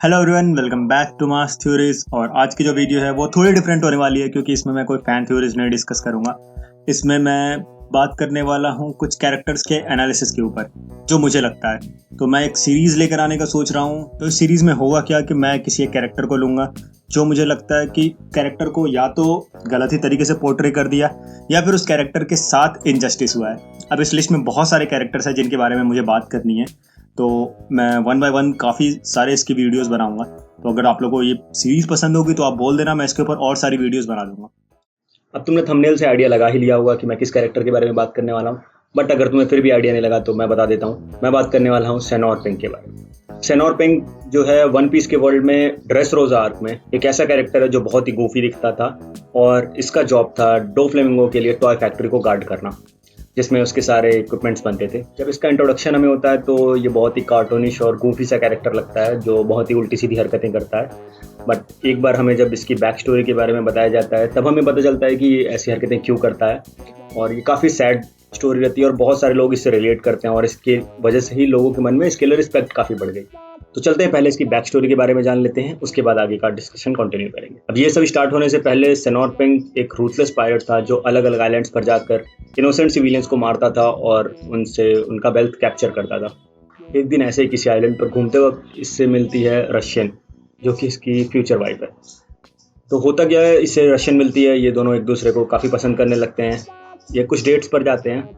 Hello everyone, welcome back to mass theories. और आज की जो वीडियो है वो थोड़ी डिफरेंट होने वाली है क्योंकि इसमें मैं कोई फैन थ्योरीज नहीं डिस्कस करूंगा। इसमें मैं बात करने वाला हूँ कुछ कैरेक्टर्स के एनालिसिस के ऊपर जो मुझे लगता है। तो मैं एक सीरीज लेकर आने का सोच रहा हूँ। तो इस सीरीज में होगा क्या कि मैं किसी एक कैरेक्टर को लूंगा जो मुझे लगता है कि कैरेक्टर को या तो गलत ही तरीके से पोर्ट्रे कर दिया या फिर उस कैरेक्टर के साथ इनजस्टिस हुआ है। अब इस लिस्ट में बहुत सारे कैरेक्टर्स हैं जिनके बारे में मुझे बात करनी है, तो मैं वन बाय वन काफ़ी सारे इसकी वीडियोस बनाऊंगा। तो अगर आप लोगों को ये सीरीज पसंद होगी तो आप बोल देना, मैं इसके ऊपर और सारी वीडियोस बना दूंगा। अब तुमने थंबनेल से आइडिया लगा ही लिया होगा कि मैं किस कैरेक्टर के बारे में बात करने वाला हूँ। बट अगर तुम्हें फिर भी आइडिया नहीं लगा तो मैं बता देता हूँ। मैं बात करने वाला हूँ सेनोर पिंक के बारे में। सेनोर पिंक जो है वन पीस के वर्ल्ड में ड्रेस रोजा आर्क में एक ऐसा कैरेक्टर है जो बहुत ही गोफी दिखता था और इसका जॉब था डो फ्लेमिंगो के लिए टॉय फैक्ट्री को गार्ड करना, जिसमें उसके सारे इक्विपमेंट्स बनते थे। जब इसका इंट्रोडक्शन हमें होता है तो ये बहुत ही कार्टूनिश और गूफी सा कैरेक्टर लगता है जो बहुत ही उल्टी सीधी हरकतें करता है। बट एक बार हमें जब इसकी बैक स्टोरी के बारे में बताया जाता है तब हमें पता चलता है कि ये ऐसी हरकतें क्यों करता है। और ये काफ़ी सैड स्टोरी रहती है और बहुत सारे लोग इससे रिलेट करते हैं और इसके वजह से ही लोगों के मन में इसके लिए रिस्पेक्ट काफ़ी बढ़ गई। तो चलते हैं, पहले इसकी बैक स्टोरी के बारे में जान लेते हैं, उसके बाद आगे का डिस्कशन कंटिन्यू करेंगे। अब ये सब स्टार्ट होने से पहले सेनोर पिंक एक रूथलेस पायलट था जो अलग अलग आइलैंड्स पर जाकर इनोसेंट सिविलियंस को मारता था और उनसे उनका वेल्थ कैप्चर करता था। एक दिन ऐसे ही किसी आइलैंड पर घूमते वक्त इससे मिलती है रशियन, जो कि इसकी फ्यूचर वाइफ है। तो होता क्या है, इससे रशियन मिलती है, ये दोनों एक दूसरे को काफ़ी पसंद करने लगते हैं। ये कुछ डेट्स पर जाते हैं,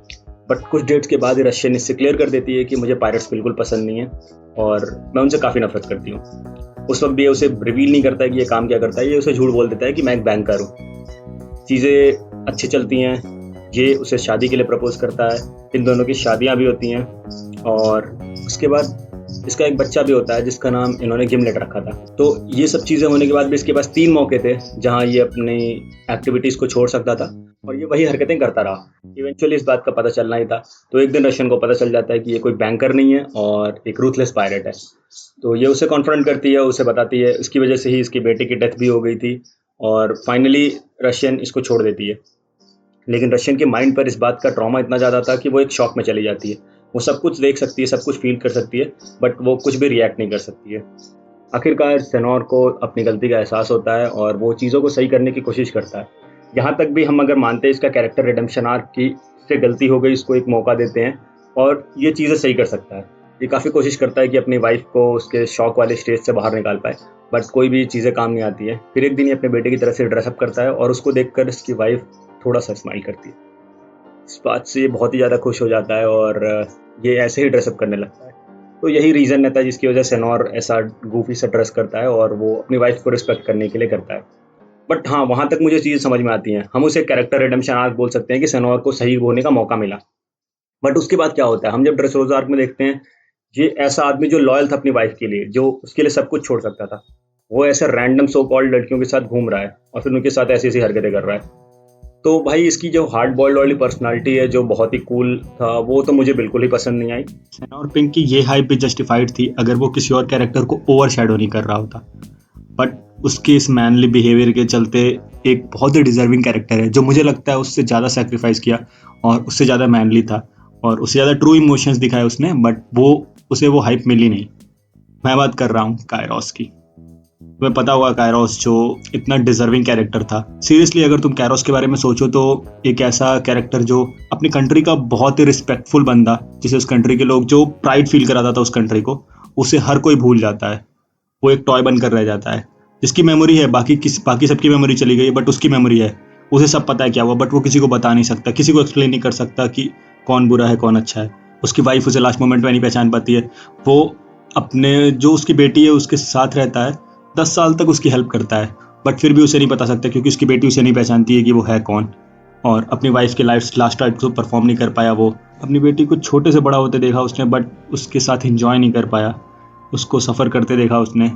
बट कुछ डेट्स के बाद ही रशियन इससे क्लियर कर देती है कि मुझे पायरेट्स बिल्कुल पसंद नहीं है और मैं उनसे काफ़ी नफरत करती हूँ। उस वक्त भी ये उसे रिवील नहीं करता है कि ये काम क्या करता है, ये उसे झूठ बोल देता है कि मैं एक बैंकर हूँ। चीज़ें अच्छी चलती हैं, ये उसे शादी के लिए प्रपोज करता है, इन दोनों की शादियाँ भी होती हैं और उसके बाद इसका एक बच्चा भी होता है जिसका नाम इन्होंने गिमलेट रखा था। तो ये सब चीज़ें होने के बाद भी इसके पास 3 मौके थे जहाँ ये अपनी एक्टिविटीज़ को छोड़ सकता था और ये वही हरकतें करता रहा। इवेंचुअली इस बात का पता चलना ही था। तो एक दिन रशियन को पता चल जाता है कि ये कोई बैंकर नहीं है और एक रूथलेस पायरेट है। तो ये उसे कॉन्फ्रंट करती है, उसे बताती है इसकी वजह से ही इसकी बेटे की डेथ भी हो गई थी और फाइनली रशियन इसको छोड़ देती है। लेकिन रशियन के माइंड पर इस बात का ट्रॉमा इतना ज़्यादा था कि वो एक शॉक में चली जाती है। वो सब कुछ देख सकती है, सब कुछ फील कर सकती है, बट वो कुछ भी रिएक्ट नहीं कर सकती है। आखिरकार सेनोर को अपनी गलती का एहसास होता है और वो चीज़ों को सही करने की कोशिश करता है। यहाँ तक भी हम अगर मानते हैं इसका कैरेक्टर रिडेम्पशन आर्क की इससे गलती हो गई, इसको एक मौका देते हैं और ये चीज़ें सही कर सकता है। ये काफ़ी कोशिश करता है कि अपनी वाइफ को उसके शौक वाले स्टेज से बाहर निकाल पाए, बट कोई भी चीज़ें काम नहीं आती है। फिर एक दिन ये अपने बेटे की तरफ से ड्रेसअप करता है और उसको देखकर इसकी वाइफ थोड़ा सा स्माइल करती है। इस बात से ये बहुत ही ज़्यादा खुश हो जाता है और ये ऐसे ही ड्रेसअप करने लगता है। तो यही रीज़न रहता है जिसकी वजह से सेनोर ऐसा गूफी सा ड्रेस करता है और वो अपनी वाइफ को रिस्पेक्ट करने के लिए करता है। बट हाँ, वहाँ तक मुझे चीज़ समझ में आती हैं। हम उसे कैरेक्टर रिडेम्पशन आर्क बोल सकते हैं कि सेनोर को सही होने का मौका मिला। बट उसके बाद क्या होता है, हम जब ड्रेसरोसा आर्क में देखते हैं, ये ऐसा आदमी जो लॉयल था अपनी वाइफ के लिए, जो उसके लिए सब कुछ छोड़ सकता था, वो ऐसे रैंडम सो कॉल्ड लड़कियों के साथ घूम रहा है और फिर उनके साथ ऐसी ऐसी हरकतें कर रहा है। तो भाई इसकी जो हार्ड बॉइल्ड वाली पर्सनालिटी है जो बहुत ही कूल था, वो तो मुझे बिल्कुल ही पसंद नहीं आई। सेनोर पिंक की ये हाइप भी जस्टिफाइड थी अगर वो किसी और कैरेक्टर को ओवर शैडो नहीं कर रहा होता। बट उसके इस मैनली बिहेवियर के चलते एक बहुत ही डिजर्विंग कैरेक्टर है जो मुझे लगता है उससे ज़्यादा सेक्रीफाइस किया और उससे ज़्यादा मैनली था और उससे ज़्यादा ट्रू इमोशंस दिखाए उसने, बट उसे वो हाइप मिली नहीं। मैं बात कर रहा हूँ कायरोस की। तुम्हें पता होगा कायरोस जो इतना डिजर्विंग कैरेक्टर था। सीरियसली अगर तुम कायरोस के बारे में सोचो तो एक ऐसा कैरेक्टर जो अपनी कंट्री का बहुत ही रिस्पेक्टफुल बंदा, जिसे उस कंट्री के लोग जो प्राइड फील कराता था उस कंट्री को, उसे हर कोई भूल जाता है। वो एक टॉय बनकर रह जाता है जिसकी मेमोरी है, बाकी सबकी मेमोरी चली गई बट उसकी मेमोरी है। उसे सब पता है क्या हुआ, बट वो किसी को बता नहीं सकता, किसी को एक्सप्लेन नहीं कर सकता कि कौन बुरा है कौन अच्छा है। उसकी वाइफ उसे लास्ट मोमेंट में नहीं पहचान पाती है। वो अपने जो उसकी बेटी है उसके साथ रहता है, 10 साल तक उसकी हेल्प करता है, बट फिर भी उसे नहीं पता सकता क्योंकि उसकी बेटी उसे नहीं पहचानती है कि वो है कौन। और अपनी वाइफ के लास्ट राइट को परफॉर्म नहीं कर पाया। वो अपनी बेटी को छोटे से बड़ा होते देखा उसने, बट उसके साथ इंजॉय नहीं कर पाया, उसको सफ़र करते देखा उसने।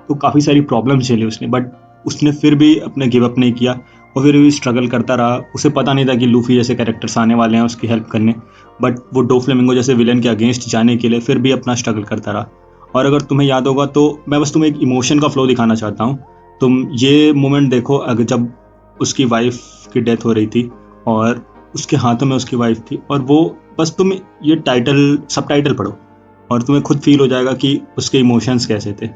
तो काफ़ी सारी प्रॉब्लम झेली उसने, बट उसने फिर भी अपने गिव अप नहीं किया और फिर भी स्ट्रगल करता रहा। उसे पता नहीं था कि लूफी जैसे कैरेक्टर्स आने वाले हैं उसकी हेल्प करने, बट वो डो फ्लेमिंगो जैसे विलन के अगेंस्ट जाने के लिए फिर भी अपना स्ट्रगल करता रहा। और अगर तुम्हें याद होगा तो मैं बस तुम्हें एक इमोशन का फ्लो दिखाना चाहता हूँ। तुम ये मोमेंट देखो, अगर जब उसकी वाइफ की डेथ हो रही थी और उसके हाथों में उसकी वाइफ थी, और वो बस तुम ये सब टाइटल पढ़ो और तुम्हें खुद फील हो जाएगा कि उसके इमोशंस कैसे थे।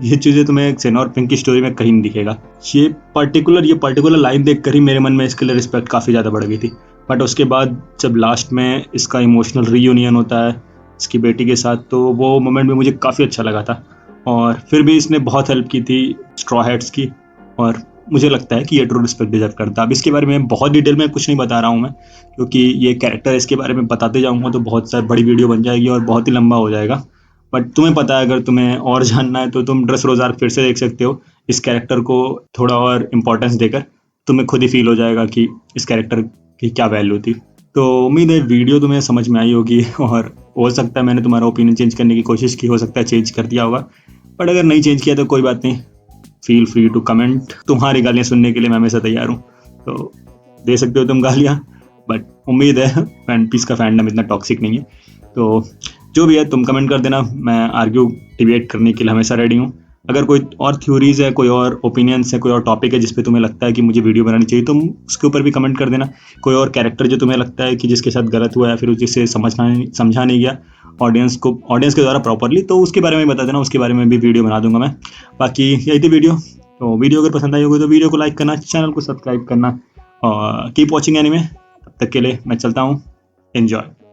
ये चीज़ें तुम्हें सेन और पिंक की स्टोरी में कहीं नहीं दिखेगा। ये पर्टिकुलर लाइन देख कर ही मेरे मन में इसके लिए रिस्पेक्ट काफ़ी ज़्यादा बढ़ गई थी। बट उसके बाद जब लास्ट में इसका इमोशनल रीयूनियन होता है इसकी बेटी के साथ, तो वो मोमेंट भी मुझे काफ़ी अच्छा लगा था। और फिर भी इसने बहुत हेल्प की थी स्ट्रॉ हैट्स की, और मुझे लगता है कि ये ट्रू रिस्पेक्ट डिजर्व करता है। अब इसके बारे में बहुत डिटेल में कुछ नहीं बता रहा हूँ मैं, क्योंकि ये कैरेक्टर इसके बारे में बताते जाऊँगा तो बहुत सारी बड़ी वीडियो बन जाएगी और बहुत ही लंबा हो जाएगा। बट तुम्हें पता है, अगर तुम्हें और जानना है तो तुम ड्रेस रोज़ार फिर से देख सकते हो। इस कैरेक्टर को थोड़ा और इम्पोर्टेंस देकर तुम्हें खुद ही फील हो जाएगा कि इस कैरेक्टर की क्या वैल्यू थी। तो उम्मीद है वीडियो तुम्हें समझ में आई होगी, और हो सकता है मैंने तुम्हारा ओपिनियन चेंज करने की कोशिश की, हो सकता है चेंज कर दिया होगा। बट अगर नहीं चेंज किया तो कोई बात नहीं, फील फ्री टू कमेंट। तुम्हारी गालियाँ सुनने के लिए मैं हमेशा तैयार हूँ, तो दे सकते हो तुम गालियाँ। बट उम्मीद है वन पीस का फैंडम इतना टॉक्सिक नहीं है। तो जो भी है तुम कमेंट कर देना, मैं आर्ग्यू डिबेट करने के लिए हमेशा रेडी हूँ। अगर कोई और थ्योरीज है, कोई और ओपिनियंस है, कोई और टॉपिक है जिस पे तुम्हें लगता है कि मुझे वीडियो बनानी चाहिए, तुम उसके ऊपर भी कमेंट कर देना। कोई और कैरेक्टर जो तुम्हें लगता है कि जिसके साथ गलत हुआ या फिर जिसे समझा नहीं गया ऑडियंस के द्वारा प्रॉपरली, तो उसके बारे में बता देना, उसके बारे में भी वीडियो बना दूंगा मैं। बाकी यही थी वीडियो। तो वीडियो अगर पसंद आई होगी तो वीडियो को लाइक करना, चैनल को सब्सक्राइब करना, और कीप वॉचिंग एनीमे। तब तक के लिए मैं चलता हूँ। एंजॉय।